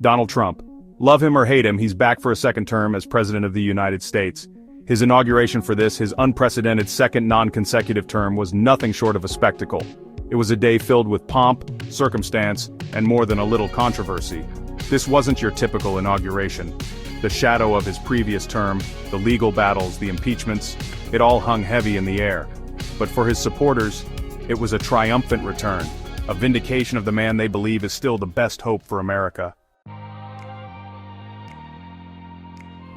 Donald Trump. Love him or hate him, he's back for a second term as President of the United States. His inauguration for this, his unprecedented second non-consecutive term, was nothing short of a spectacle. It was a day filled with pomp, circumstance, and more than a little controversy. This wasn't your typical inauguration. The shadow of his previous term, the legal battles, the impeachments, it all hung heavy in the air. But for his supporters, it was a triumphant return, a vindication of the man they believe is still the best hope for America.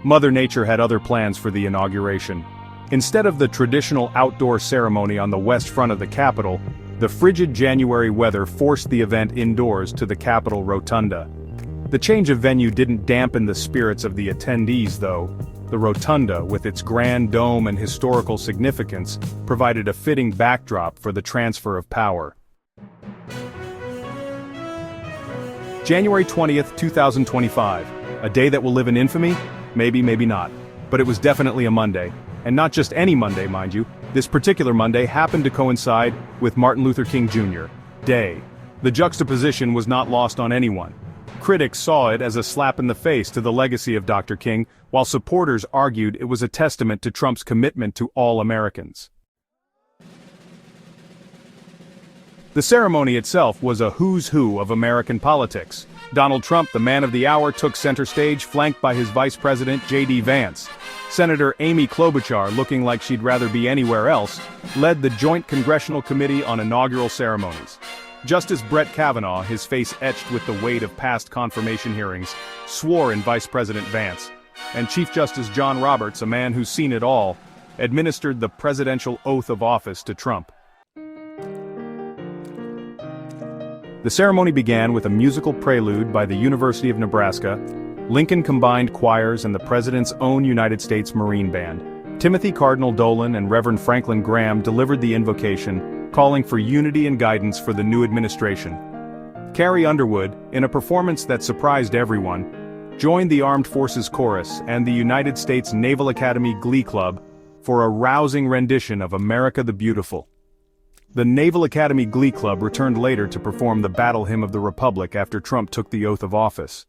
Mother Nature had other plans for the inauguration. Instead of the traditional outdoor ceremony on the west front of the Capitol, the frigid January weather forced the event indoors to the Capitol Rotunda. The change of venue didn't dampen the spirits of the attendees, though. The Rotunda, with its grand dome and historical significance, provided a fitting backdrop for the transfer of power. January 20th, 2025. A day that will live in infamy? Maybe, maybe not. But it was definitely a Monday. And not just any Monday, mind you. This particular Monday happened to coincide with Martin Luther King Jr. Day. The juxtaposition was not lost on anyone. Critics saw it as a slap in the face to the legacy of Dr. King, while supporters argued it was a testament to Trump's commitment to all Americans. The ceremony itself was a who's who of American politics. Donald Trump, the man of the hour, took center stage, flanked by his vice president, J.D. Vance. Senator Amy Klobuchar, looking like she'd rather be anywhere else, led the Joint Congressional Committee on Inaugural Ceremonies. Justice Brett Kavanaugh, his face etched with the weight of past confirmation hearings, swore in Vice President Vance. And Chief Justice John Roberts, a man who's seen it all, administered the presidential oath of office to Trump. The ceremony began with a musical prelude by the University of Nebraska, Lincoln Combined Choirs, and the President's own United States Marine Band. Timothy Cardinal Dolan and Reverend Franklin Graham delivered the invocation, calling for unity and guidance for the new administration. Carrie Underwood, in a performance that surprised everyone, joined the Armed Forces Chorus and the United States Naval Academy Glee Club for a rousing rendition of America the Beautiful. The Naval Academy Glee Club returned later to perform the Battle Hymn of the Republic after Trump took the oath of office.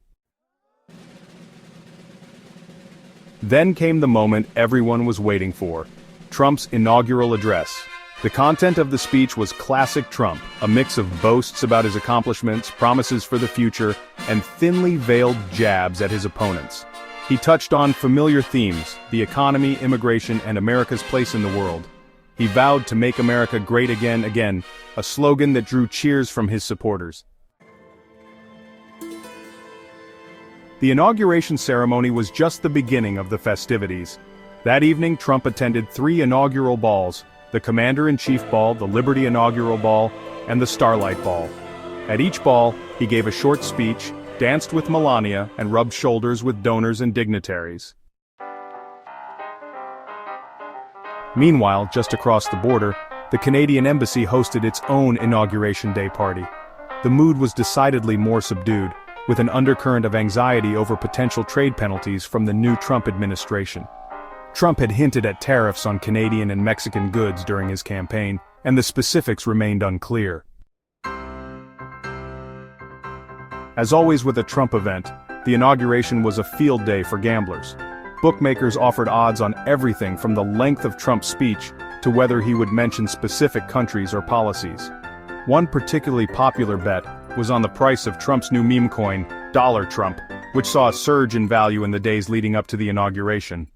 Then came the moment everyone was waiting for: Trump's inaugural address. The content of the speech was classic Trump, a mix of boasts about his accomplishments, promises for the future, and thinly veiled jabs at his opponents. He touched on familiar themes: the economy, immigration, and America's place in the world. He vowed to make America great again, again, a slogan that drew cheers from his supporters. The inauguration ceremony was just the beginning of the festivities. That evening, Trump attended 3 inaugural balls: the Commander-in-Chief Ball, the Liberty Inaugural Ball, and the Starlight Ball. At each ball, he gave a short speech, danced with Melania, and rubbed shoulders with donors and dignitaries. Meanwhile, just across the border, the Canadian Embassy hosted its own Inauguration Day party. The mood was decidedly more subdued, with an undercurrent of anxiety over potential trade penalties from the new Trump administration. Trump had hinted at tariffs on Canadian and Mexican goods during his campaign, and the specifics remained unclear. As always with a Trump event, the inauguration was a field day for gamblers. Bookmakers offered odds on everything from the length of Trump's speech to whether he would mention specific countries or policies. One particularly popular bet was on the price of Trump's new meme coin, Dollar Trump, which saw a surge in value in the days leading up to the inauguration.